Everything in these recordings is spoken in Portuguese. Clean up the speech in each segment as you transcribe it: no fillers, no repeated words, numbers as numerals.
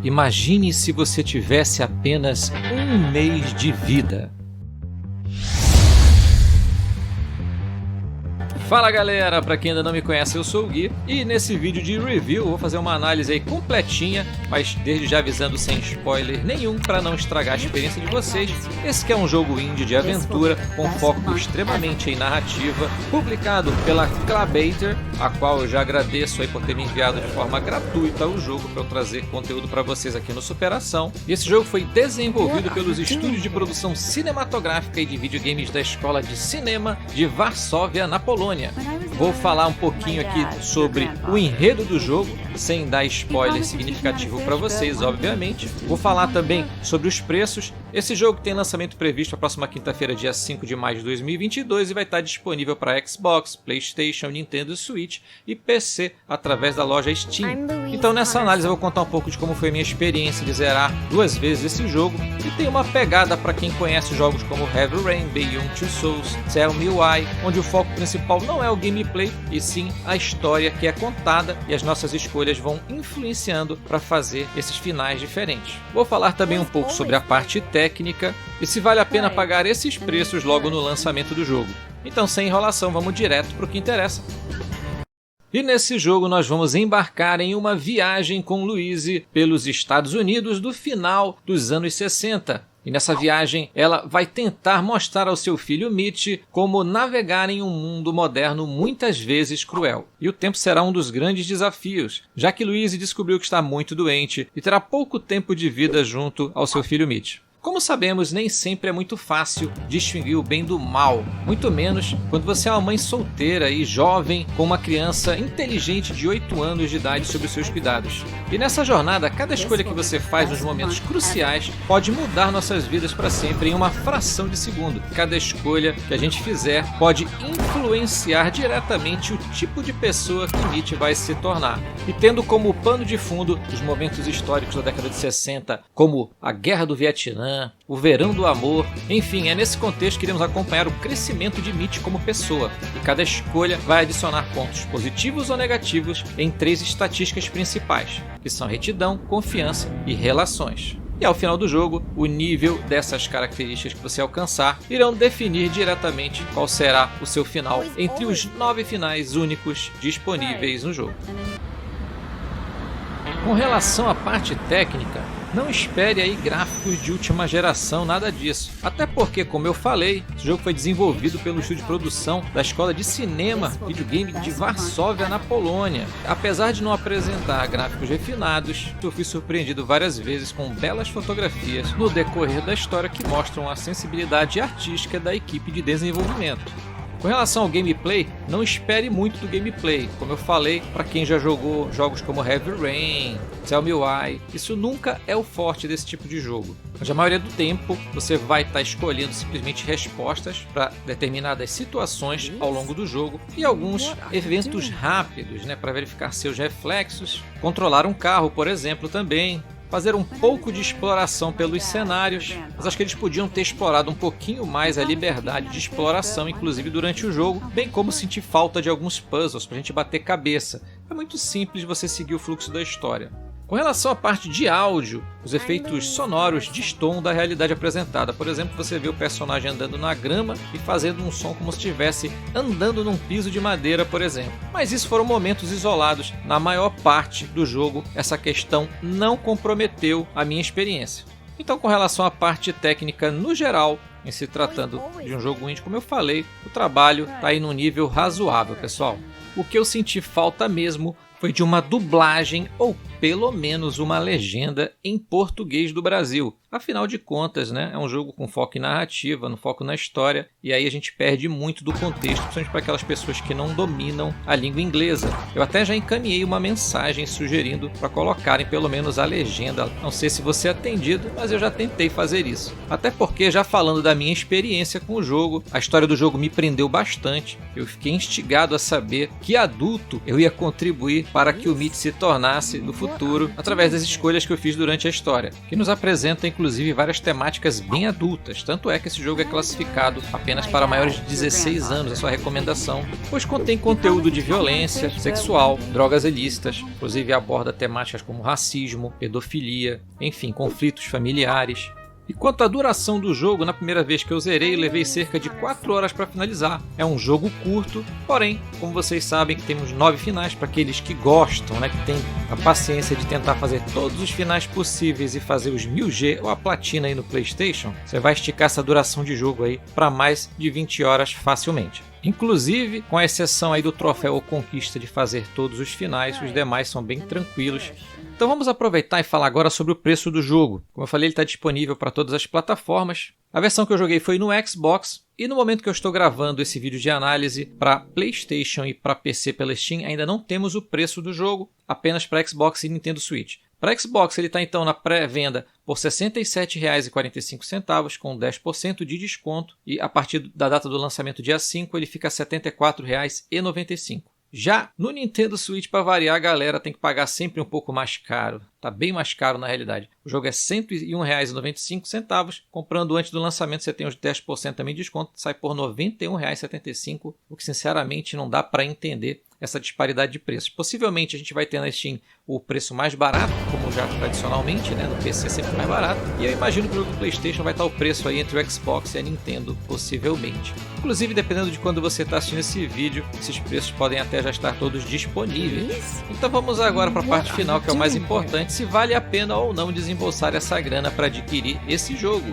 Imagine se você tivesse apenas um mês de vida. Fala galera, pra quem ainda não me conhece, eu sou o Gui e nesse vídeo de review eu vou fazer uma análise aí completinha, mas desde já avisando sem spoiler nenhum para não estragar a experiência de vocês. Esse que é um jogo indie de aventura com foco extremamente em narrativa, publicado pela Clabater, a qual eu já agradeço aí por ter me enviado de forma gratuita o jogo para eu trazer conteúdo para vocês aqui no Superação. E esse jogo foi desenvolvido pelos estúdios de produção cinematográfica e de videogames da Escola de Cinema de Varsóvia, na Polônia. Vou falar um pouquinho aqui sobre o enredo do jogo, sem dar spoiler significativo para vocês, obviamente. Vou falar também sobre os preços. Esse jogo tem lançamento previsto a próxima quinta-feira, dia 5 de maio de 2022, e vai estar disponível para Xbox, PlayStation, Nintendo Switch e PC através da loja Steam. Então nessa análise eu vou contar um pouco de como foi a minha experiência de zerar 2 vezes esse jogo, e tem uma pegada para quem conhece jogos como Heavy Rain, Beyond Two Souls, Tell Me Why, onde o foco principal não é o gameplay, e sim a história que é contada, e as nossas escolhas vão influenciando para fazer esses finais diferentes. Vou falar também um pouco sobre a parte técnica e se vale a pena pagar esses preços logo no lançamento do jogo. Então, sem enrolação, vamos direto para o que interessa. E nesse jogo nós vamos embarcar em uma viagem com Louise pelos Estados Unidos do final dos anos 60. E nessa viagem ela vai tentar mostrar ao seu filho Mitch como navegar em um mundo moderno muitas vezes cruel. E o tempo será um dos grandes desafios, já que Louise descobriu que está muito doente e terá pouco tempo de vida junto ao seu filho Mitch. Como sabemos, nem sempre é muito fácil distinguir o bem do mal, muito menos quando você é uma mãe solteira e jovem com uma criança inteligente de 8 anos de idade sob os seus cuidados. E nessa jornada, cada escolha que você faz nos momentos cruciais pode mudar nossas vidas para sempre em uma fração de segundo. Cada escolha que a gente fizer pode influenciar diretamente o tipo de pessoa que Mitch vai se tornar. E tendo como pano de fundo os momentos históricos da década de 60, como a Guerra do Vietnã, o Verão do Amor, enfim, é nesse contexto que iremos acompanhar o crescimento de Mitch como pessoa, e cada escolha vai adicionar pontos positivos ou negativos em 3 estatísticas principais, que são retidão, confiança e relações. E ao final do jogo, o nível dessas características que você alcançar irão definir diretamente qual será o seu final entre os 9 finais únicos disponíveis no jogo. Com relação à parte técnica, não espere aí gráficos de última geração, nada disso. Até porque, como eu falei, esse jogo foi desenvolvido pelo estúdio de produção da Escola de Cinema Videogame de Varsóvia, na Polônia. Apesar de não apresentar gráficos refinados, eu fui surpreendido várias vezes com belas fotografias no decorrer da história que mostram a sensibilidade artística da equipe de desenvolvimento. Com relação ao gameplay, não espere muito do gameplay. Como eu falei, para quem já jogou jogos como Heavy Rain, Tell Me Why, isso nunca é o forte desse tipo de jogo. Mas a maioria do tempo você vai estar escolhendo simplesmente respostas para determinadas situações ao longo do jogo e alguns eventos rápidos, para verificar seus reflexos, controlar um carro, por exemplo, também. Fazer um pouco de exploração pelos cenários, mas acho que eles podiam ter explorado um pouquinho mais a liberdade de exploração, inclusive durante o jogo, bem como sentir falta de alguns puzzles para a gente bater cabeça. É muito simples você seguir o fluxo da história. Com relação à parte de áudio, os efeitos sonoros destoam da realidade apresentada. Por exemplo, você vê o personagem andando na grama e fazendo um som como se estivesse andando num piso de madeira, por exemplo. Mas isso foram momentos isolados. Na maior parte do jogo, essa questão não comprometeu a minha experiência. Então, com relação à parte técnica no geral, em se tratando de um jogo indie, como eu falei, o trabalho está aí num nível razoável, pessoal. O que eu senti falta mesmo foi de uma dublagem ou pelo menos uma legenda em português do Brasil. Afinal de contas, é um jogo com foco em narrativa, no foco na história, e aí a gente perde muito do contexto, principalmente para aquelas pessoas que não dominam a língua inglesa. Eu até já encaminhei uma mensagem sugerindo para colocarem pelo menos a legenda. Não sei se você é atendido, mas eu já tentei fazer isso. Até porque, já falando da minha experiência com o jogo, a história do jogo me prendeu bastante. Eu fiquei instigado a saber que adulto eu ia contribuir para que o Mitch se tornasse no futuro. futuro através das escolhas que eu fiz durante a história, que nos apresenta inclusive várias temáticas bem adultas, tanto é que esse jogo é classificado apenas para maiores de 16 anos, a sua recomendação, pois contém conteúdo de violência, sexual, drogas ilícitas, inclusive aborda temáticas como racismo, pedofilia, enfim, conflitos familiares. E quanto à duração do jogo, na primeira vez que eu zerei, levei cerca de 4 horas para finalizar. É um jogo curto, porém, como vocês sabem, temos 9 finais para aqueles que gostam, né, que tem a paciência de tentar fazer todos os finais possíveis e fazer os 1000G ou a platina aí no PlayStation. Você vai esticar essa duração de jogo aí para mais de 20 horas facilmente. Inclusive, com a exceção aí do troféu ou conquista de fazer todos os finais, os demais são bem tranquilos. Então vamos aproveitar e falar agora sobre o preço do jogo. Como eu falei, ele está disponível para todas as plataformas. A versão que eu joguei foi no Xbox e no momento que eu estou gravando esse vídeo de análise para PlayStation e para PC pela Steam, ainda não temos o preço do jogo, apenas para Xbox e Nintendo Switch. Para Xbox ele está então na pré-venda por R$ 67,45 com 10% de desconto e a partir da data do lançamento dia 5 ele fica R$ 74,95. Já no Nintendo Switch, para variar, a galera tem que pagar sempre um pouco mais caro. Tá bem mais caro na realidade. O jogo é R$ 101,95. Comprando antes do lançamento você tem os 10% também de desconto. Sai por R$ 91,75. O que sinceramente não dá para entender essa disparidade de preços. Possivelmente a gente vai ter na Steam o preço mais barato, como já tradicionalmente, né? No PC é sempre mais barato. E eu imagino que o jogo do PlayStation vai estar o preço aí entre o Xbox e a Nintendo, possivelmente. Inclusive, dependendo de quando você está assistindo esse vídeo, esses preços podem até já estar todos disponíveis. Então vamos agora para a parte final, que é o mais importante, se vale a pena ou não desembolsar essa grana para adquirir esse jogo.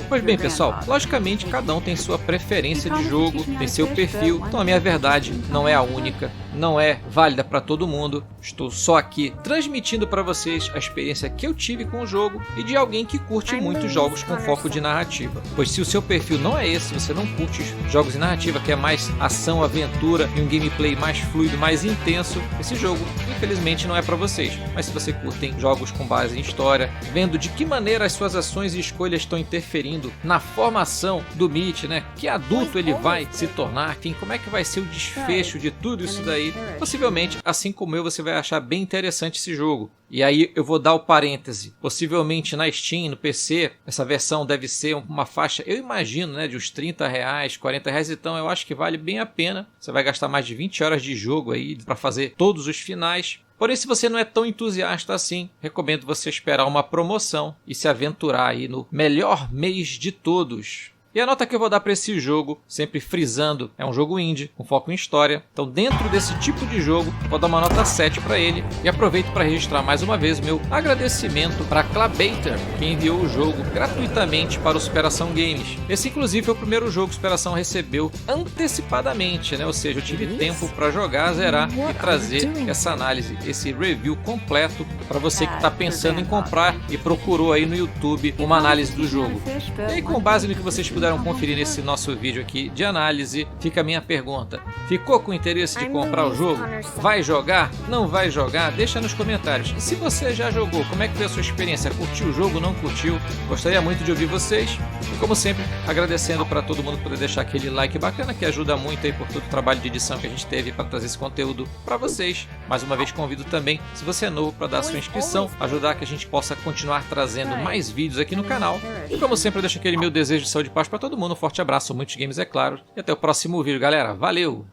Pois bem, pessoal, logicamente cada um tem sua preferência de jogo, tem seu perfil, então a minha verdade não é a única, não é válida para todo mundo. Estou só aqui transmitindo para vocês a experiência que eu tive com o jogo e de alguém que curte muito jogos com foco de narrativa. Pois se o seu perfil não é esse, você não curte jogos de narrativa, que é mais ação, aventura e um gameplay mais fluido, mais intenso, esse jogo infelizmente não é para vocês. Mas se você curtem jogos com base em história, vendo de que maneira as suas ações e escolhas estão interferindo na formação do Mitch, né? Que adulto ele vai se tornar, enfim, como é que vai ser o desfecho de tudo isso daí, possivelmente, assim como eu, você vai achar bem interessante esse jogo. E aí eu vou dar o parêntese, possivelmente na Steam, no PC, essa versão deve ser uma faixa, eu imagino, né, de uns R$30, R$40, então eu acho que vale bem a pena. Você vai gastar mais de 20 horas de jogo aí para fazer todos os finais. Porém, se você não é tão entusiasta assim, recomendo você esperar uma promoção e se aventurar aí no melhor mês de todos. E a nota que eu vou dar para esse jogo, sempre frisando, é um jogo indie, com foco em história. Então, dentro desse tipo de jogo, vou dar uma nota 7 para ele. E aproveito para registrar mais uma vez o meu agradecimento para a Clabater, que enviou o jogo gratuitamente para o Superação Games. Esse, inclusive, foi o primeiro jogo que o Superação recebeu antecipadamente, né? Ou seja, eu tive tempo para jogar, zerar e trazer essa análise, esse review completo para você que está pensando em comprar e procurou aí no YouTube uma análise do jogo. E aí, com base no que vocês puderam conferir nesse nosso vídeo aqui de análise, fica a minha pergunta: ficou com interesse de comprar o jogo? Vai jogar? Não vai jogar? Deixa nos comentários. E se você já jogou, como é que foi a sua experiência? Curtiu o jogo? Não curtiu? Gostaria muito de ouvir vocês. E como sempre, agradecendo para todo mundo poder deixar aquele like bacana, que ajuda muito aí por todo o trabalho de edição que a gente teve para trazer esse conteúdo para vocês. Mais uma vez convido também, se você é novo, para dar sua inscrição, ajudar que a gente possa continuar trazendo mais vídeos aqui no canal. E como sempre, eu deixo aquele meu desejo de saúde e paz para todo mundo. Um forte abraço, muitos games, é claro. E até o próximo vídeo, galera. Valeu!